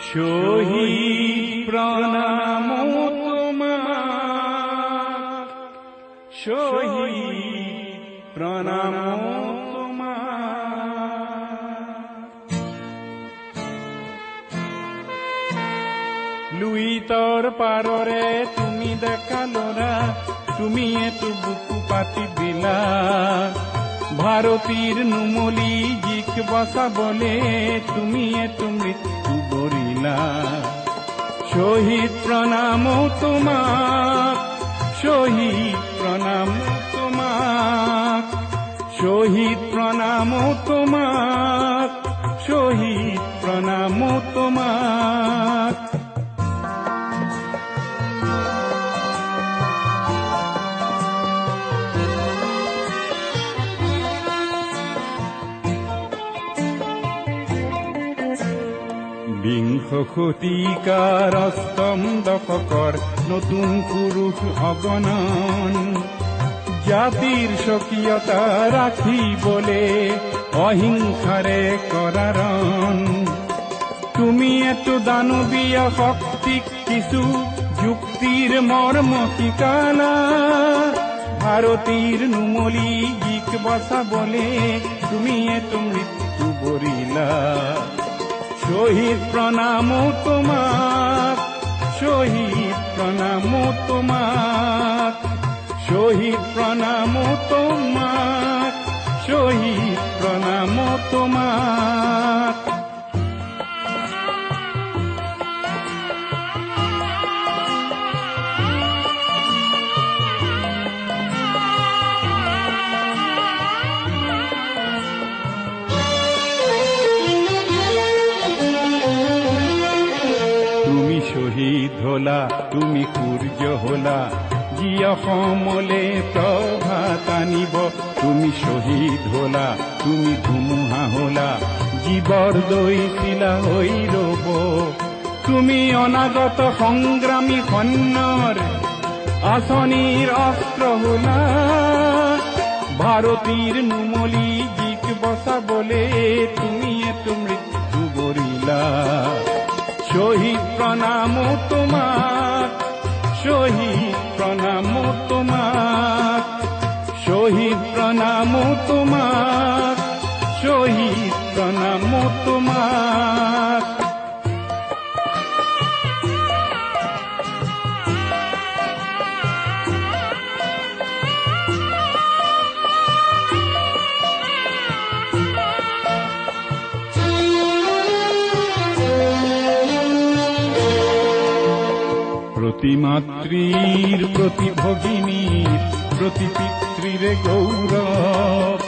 শহীদ প্রণাম তোমার, শহীদ প্রণাম লুই তোর পাররে তুমি দেখালোরা, তুমি এতো বুকু পাতি দিলা। ভারতীর নুমলি জিক বসা বলে তুমি এতো মৃত্যু বরিলা। শহীদ প্রণাম তোমার, শহীদ প্রণাম তোমার, শহীদ প্রণাম তোমার, শহীদ প্রণাম তোমার। বিংশ শতিকাৰ অষ্টম দশকৰ নতুন পুৰুষ অগণন, জাতিৰ স্বকীয়তা ৰাখিবলে অহিংসাৰে কৰাৰণ। তুমি এতো দানৱীয় শক্তিক কিছু যুক্তিৰ মৰ্ম শিকালা। ভাৰতীৰ নুমলি জিক বচাবলে তুমি এতো মৃত্যু বৰিলা। শহীদ প্রণাম তোমার, শহীদ প্রণাম তোমার, শহীদ প্রণাম তোমার, শহীদ প্রণাম তোমার। শহীদ হলা তুমি সূৰ্য হলা, যি অসমলে প্ৰভাত আনিব। তুমি শহীদ হলা তুমি ধুমুহা হলা, জীৱৰ দৈছিলা হৈ ৰব। তুমি অনাগত সংগ্ৰামী সৈন্যৰ আঁচনিৰ অস্ত্ৰ হলা। ভাৰতীৰ নুমলি জিক বচাবলে তুমি এতো মৃত্যু বৰিলা। শহীদ প্রণাম তোমার, শহীদ প্রণাম তোমার, শহীদ প্রণাম তোমার, শহীদ প্রণাম তোমার। প্রতি মাতৃর প্রতি ভগিনীর প্রতি পিতৃর গৌরব,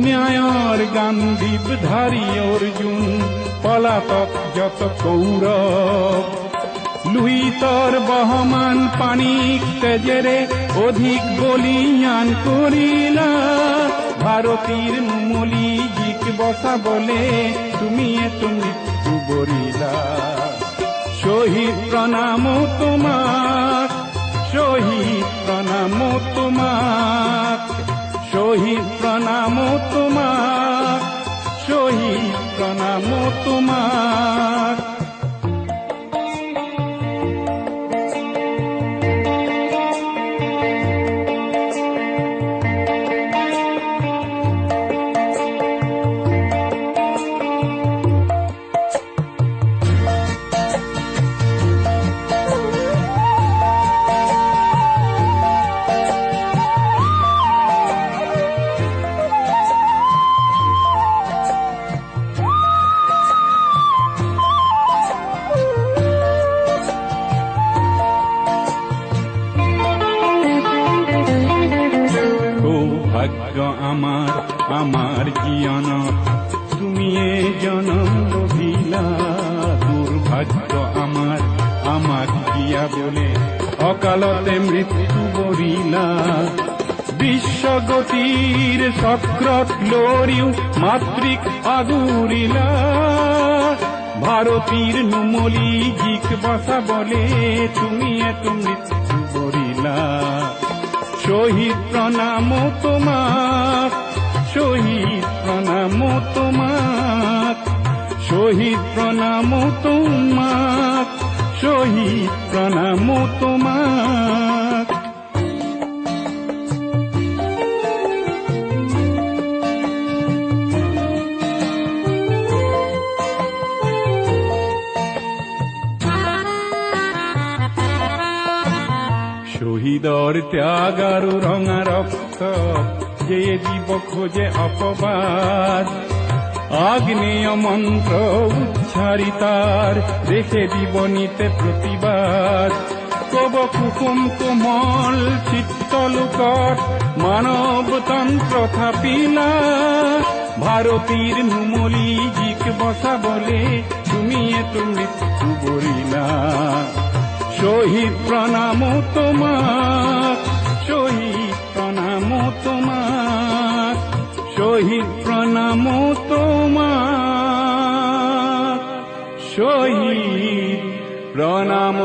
ন্যায়র গান্ধীব ধারী অর্জুন পলাতক যত কৌরব। লুই তোর বহমান পানিক তেজেরে অধিক বলিয়ান করিলা। ভারতীর নুমলি জিক বসা বলে তুমি এতো মৃত্যু বরিলা। শহীদ প্রণাম তোমার, শহীদ প্রণাম তোমার, শহীদ প্রণাম তোমার, শহীদ প্রণাম তোমার। আমার আমার জীবনত তুমি এ জনম লভিলা। দুর্ভাগ্য আমার আমার দিয়া বলে অকালতে মৃত্যু বরিলা। বিশ্বগতির চক্রত লরিও মাতৃক আগুরিলা। ভারতীর নুমলি জিক বসা বলে তুমি এতো মৃত্যু বরিলা। শহীদ প্রণাম তোমার, শহীদ প্রণাম তোমার, শহীদ প্রণাম তোমার। প্রণাম তোমাক। শহীদর ত্যাগ আৰু ৰঙা ৰক্ত যে জীৱ খোজে অপবাদ, আগ্নেয় মন্ত্র উচ্চারিতার দেশে জীবনীতে প্রতিবাদ। কব কুসুম কোমল চিত্তলোকত মানৱতন্ত্ৰ থাপিলা, ভাৰতীৰ নুমলী জীক বচাবলে তুমিয়েতো মৃত্যু বৰিলা। শহীদ প্ৰণাম তোমাক, শহীদ প্ৰণাম তোমাক, শহীদ প্ৰণাম তোমাক, শহীদ প্ৰণাম